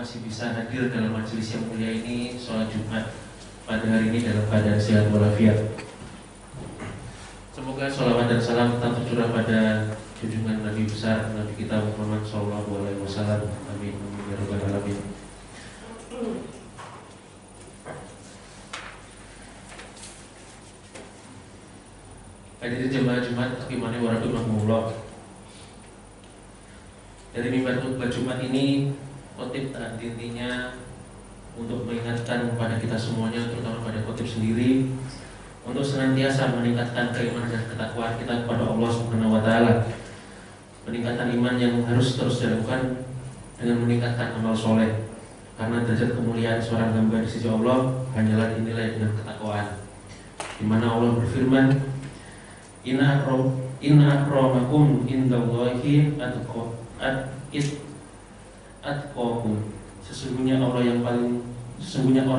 masih bisa hadir dalam majelis yang mulia ini, sholat Jumat pada hari ini dalam keadaan sehat walafiat. Semoga sholawat dan salam tetap tercurah pada junjungan Nabi besar Nabi kita Muhammad SAW. Amin ya rabbal alamin. Hadirin jemaah Jumat rahimani wa rahimakumullah. Dari mimbar khutbah Jumat ini, khotib tak intinya untuk mengingatkan kepada kita semuanya, terutama pada khotib sendiri, untuk senantiasa meningkatkan keimanan dan ketakwaan kita kepada Allah Subhanahu wa taala. Peningkatan iman yang harus terus dilakukan dengan meningkatkan amal soleh, karena derajat kemuliaan seorang hamba di sisi Allah hanyalah dinilai dengan ketakwaan. Di mana Allah berfirman, Inna akramakum indallahi atqakum. Sesungguhnya orang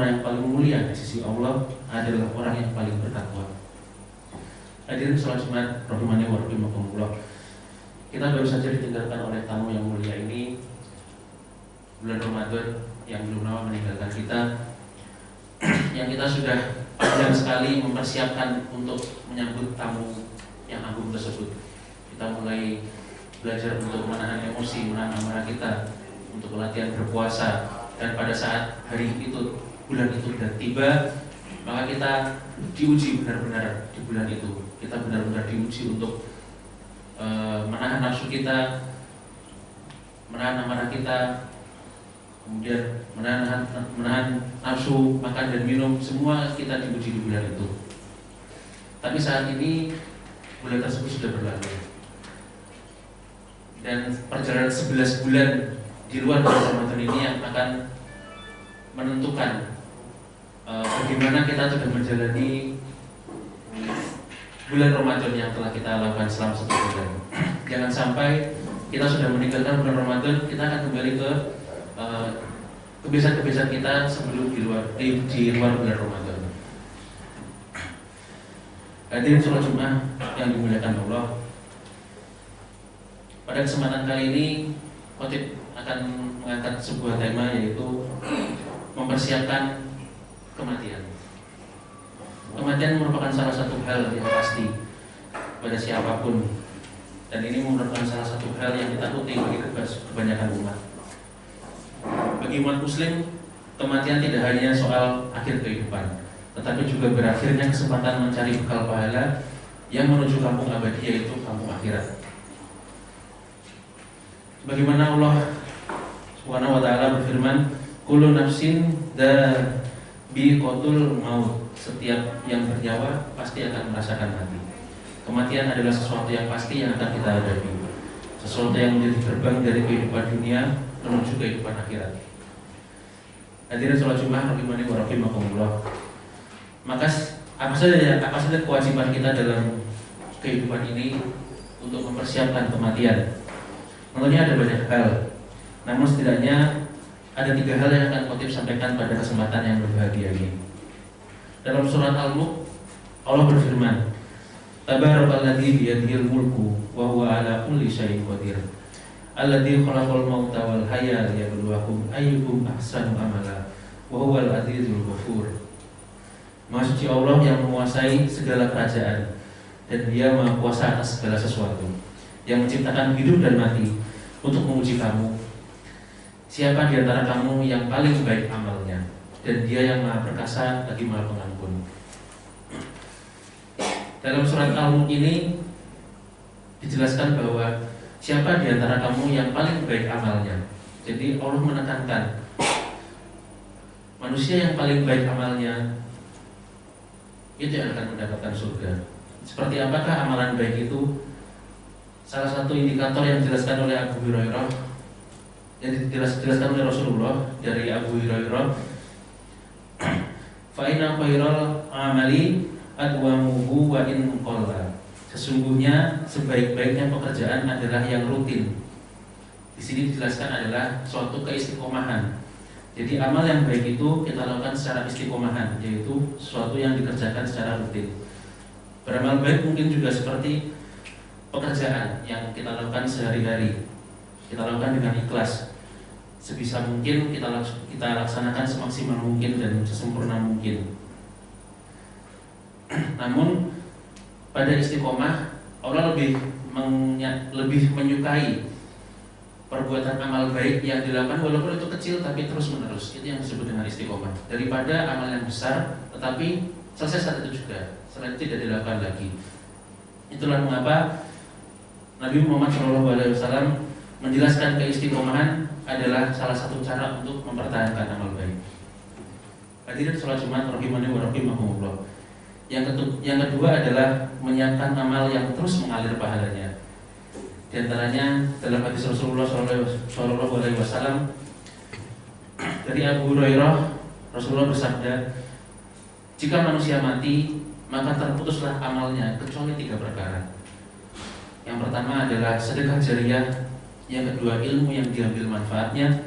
yang paling mulia di sisi Allah adalah orang yang paling bertakwa. Hadirin salat Jumat rahimani wa rahimakumullah. Kita baru saja ditinggalkan oleh tamu yang mulia ini, bulan Ramadan yang belum lama meninggalkan kita, yang kita sudah panjang sekali mempersiapkan untuk menyambut tamu yang agung tersebut. Kita mulai belajar untuk menahan emosi, menahan amarah kita, untuk latihan berpuasa, dan pada saat hari itu, bulan itu sudah tiba, maka kita diuji benar-benar di bulan itu. Kita benar-benar diuji untuk menahan nafsu kita, menahan amarah kita, kemudian menahan nafsu makan dan minum. Semua kita diuji di bulan itu. Tapi saat ini bulan tersebut sudah berlalu, dan perjalanan 11 bulan di luar bulan Ramadan ini yang akan menentukan bagaimana kita sudah menjalani bulan Ramadan yang telah kita lakukan selama 1 bulan. Jangan sampai kita sudah meninggalkan bulan Ramadan, kita akan kembali ke kebiasaan-kebiasaan kita sebelum di luar bulan Ramadan. Hadirin sholat Jumat yang dimuliakan Allah, pada kesempatan kali ini khotib akan mengangkat sebuah tema, yaitu mempersiapkan kematian. Kematian merupakan salah satu hal yang pasti pada siapapun, dan ini merupakan salah satu hal yang ditakuti bagi kebanyakan umat. Bagi umat muslim, kematian tidak hanya soal akhir kehidupan, tetapi juga berakhirnya kesempatan mencari bekal pahala yang menuju kampung abadi, yaitu kampung akhirat. Bagaimana Allah Subhanahu wa taala berfirman, kullu nafsin dha'iqatul maut. Setiap yang bernyawa pasti akan merasakan mati. Kematian adalah sesuatu yang pasti yang akan kita hadapi, sesuatu yang menjadi gerbang dari kehidupan dunia menuju kehidupan akhirat. Hadirin sholat Jumat rahimani wa rahimakumullah. Maka apa saja kewajiban kita dalam kehidupan ini untuk mempersiapkan kematian? Tentunya ada banyak hal, namun setidaknya ada 3 hal yang akan khotib sampaikan pada kesempatan yang berbahagia ini. Dalam surat Al-Mulk, Allah berfirman, Tabarakalladzi biyadihil mulku wa huwa ala kulli syai'in qadir. Alladzi khalaqal mauta wal hayata liyabluwakum ayyukum ahsanu amala wa huwal azizul ghafur. Maha suci Allah yang menguasai segala kerajaan, dan Dia Maha Kuasa atas segala sesuatu, yang menciptakan hidup dan mati untuk menguji kamu, siapa di antara kamu yang paling baik amalnya, dan Dia yang Maha Perkasa lagi Maha Pengampun. Dalam surat Al-Mulk ini dijelaskan bahwa siapa di antara kamu yang paling baik amalnya. Jadi Allah menekankan manusia yang paling baik amalnya itu yang akan mendapatkan surga. Seperti apakah amalan baik itu? Salah satu indikator yang dijelaskan oleh Abu Hurairah, yang dijelaskan oleh Rasulullah dari Abu Hurairah, fa inna khairal amali adwamuhu wa in qalla. Sesungguhnya sebaik-baiknya pekerjaan adalah yang rutin. Di sini dijelaskan adalah suatu keistiqomahan. Jadi amal yang baik itu kita lakukan secara istiqomahan, yaitu sesuatu yang dikerjakan secara rutin. Beramal baik mungkin juga seperti pekerjaan yang kita lakukan sehari-hari, kita lakukan dengan ikhlas, sebisa mungkin kita laksanakan semaksimal mungkin dan sesempurna mungkin. Namun pada istiqomah Allah lebih menyukai perbuatan amal baik yang dilakukan walaupun itu kecil tapi terus menerus. Itu yang disebut dengan istiqomah, daripada amal yang besar tetapi selesai saat itu juga, selain itu tidak dilakukan lagi. Itulah mengapa Nabi Muhammad SAW menjelaskan keistiqomahan adalah salah satu cara untuk mempertahankan amal baik. Hadirin sholat Jumat rahimani wa rahimakumullah. Yang kedua adalah menyiapkan amal yang terus mengalir pahalanya. Di antaranya dalam hadis Rasulullah SAW dari Abu Hurairah, Rasulullah bersabda, jika manusia mati maka terputuslah amalnya kecuali 3 perkara. Yang pertama adalah sedekah jariyah, yang kedua ilmu yang diambil manfaatnya,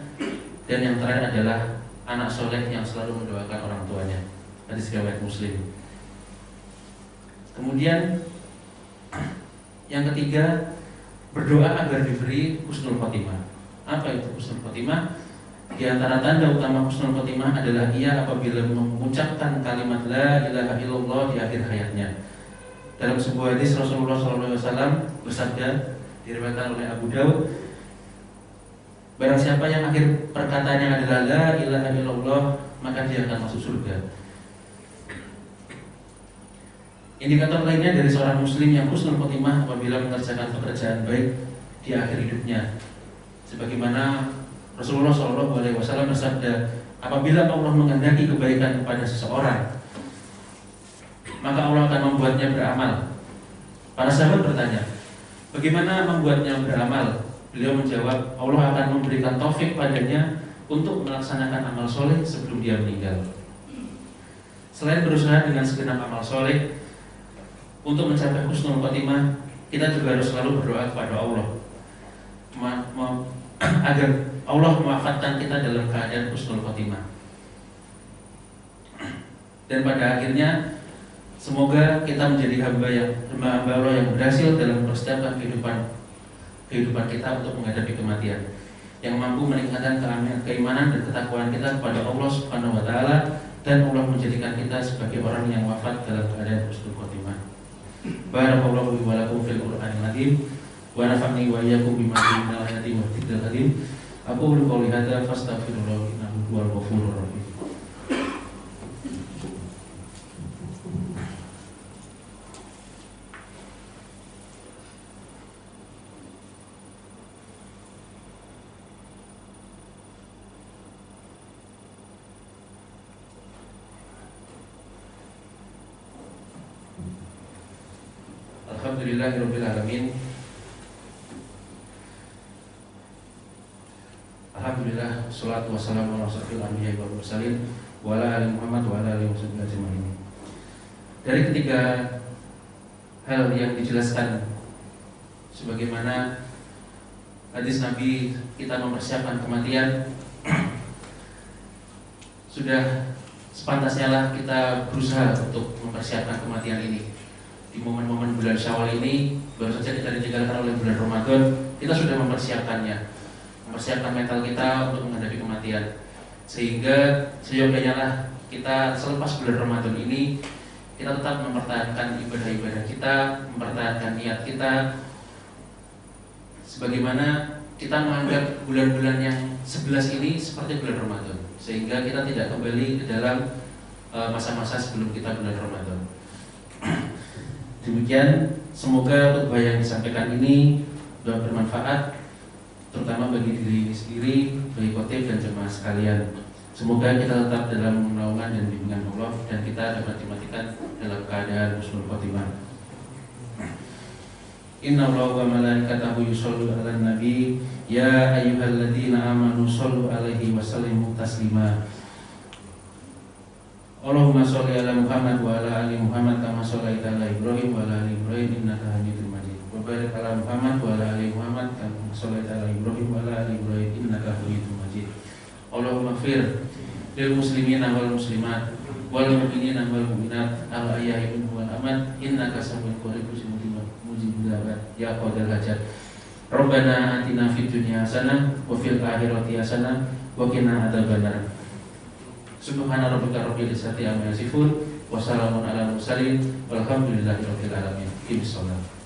dan yang terakhir adalah anak soleh yang selalu mendoakan orang tuanya. Hadis riwayat Muslim. Kemudian yang ketiga, berdoa agar diberi husnul khotimah. Apa itu husnul khotimah? Di antara tanda utama husnul khotimah adalah ia apabila mengucapkan kalimat la ilaha illallah di akhir hayatnya. Dalam sebuah hadis Rasulullah SAW bersabda, diriwayatkan oleh Abu Daud, barang siapa yang akhir perkataannya adalah la ilaha illallah, maka dia akan masuk surga. Indikator lainnya dari seorang muslim yang husnul khotimah apabila mengerjakan pekerjaan baik di akhir hidupnya, sebagaimana Rasulullah SAW bersabda, apabila Allah menghendaki kebaikan kepada seseorang, maka Allah akan membuatnya beramal. Para sahabat bertanya, bagaimana membuatnya beramal? Beliau menjawab, Allah akan memberikan taufik padanya untuk melaksanakan amal soleh sebelum dia meninggal. Selain berusaha dengan segenap amal soleh untuk mencapai husnul khotimah, kita juga harus selalu berdoa kepada Allah agar Allah mewafatkan kita dalam keadaan husnul khotimah. Dan pada akhirnya semoga kita menjadi hamba Allah yang berhasil dalam mempersiapkan kehidupan kita untuk menghadapi kematian, yang mampu meningkatkan keimanan dan ketakwaan kita kepada Allah Subhanahu wa taala, dan Allah menjadikan kita sebagai orang yang wafat dalam keadaan husnul khotimah. Barakallahu li wa lakum fil Qur'anil Azim wa nafa'ni wa iyyakum bima fihi minal ayati wa dzikril hakim. Aqulu qouli hadza fastaghfirullah innahu huwal ghafurur rahim. Alhamdulillahirabbil alamin. Alhamdulillah, salatu wassalamu ala asyrofil anbiya'i wal mursalin wa ala ali Muhammad wa ala alihi wasallam. Dari ketiga hal yang dijelaskan, sebagaimana hadis Nabi kita mempersiapkan kematian, sudah sepantasnya lah kita berusaha untuk mempersiapkan kematian ini. Di momen-momen bulan Syawal ini baru saja kita ditinggalkan oleh bulan Ramadan, kita sudah mempersiapkannya, mempersiapkan mental kita untuk menghadapi kematian, sehingga seyogyanya lah kita selepas bulan Ramadan ini kita tetap mempertahankan ibadah-ibadah kita, mempertahankan niat kita, sebagaimana kita menganggap bulan-bulan yang 11 ini seperti bulan Ramadan, sehingga kita tidak kembali ke dalam masa-masa sebelum kita bulan Ramadan. Demikian, semoga khutbah yang disampaikan ini bermanfaat, terutama bagi diri ini sendiri, bagi khotib dan jemaah sekalian. Semoga kita tetap dalam naungan dan bimbingan Allah, dan kita dapat dimatikan dalam keadaan husnul khotimah. Inna Allaha wa malaikatahu yushollu 'alan nabi ya ayyuhalladzina amanu shollu 'alaihi wa sallimu taslima. Allahumma sholli ala Muhammad wa ala ali Muhammad kama shollaita ala Ibrahim wa ala ali Ibrahim innaka Hamidum Majid. Wa barik ala Muhammad wa ala ali Muhammad kama shollaita ala Ibrahim wa ala ali Ibrahim innaka Hamidum Majid. Allahumma ighfir lil muslimina wal muslimat wal mu'minina wal mu'minat al ahya'i minhum wal amwat innaka sami'un qaribun mujibud da'wat ya qadal hajat. Rabbana atina fid dunya hasanah wa fil akhirati hasanah wa qina adzabannar. Subhana rabbika rabbil izzati amma yasifun wa salamun alal mursalin walhamdulillahi rabbil alamin. Bismillah.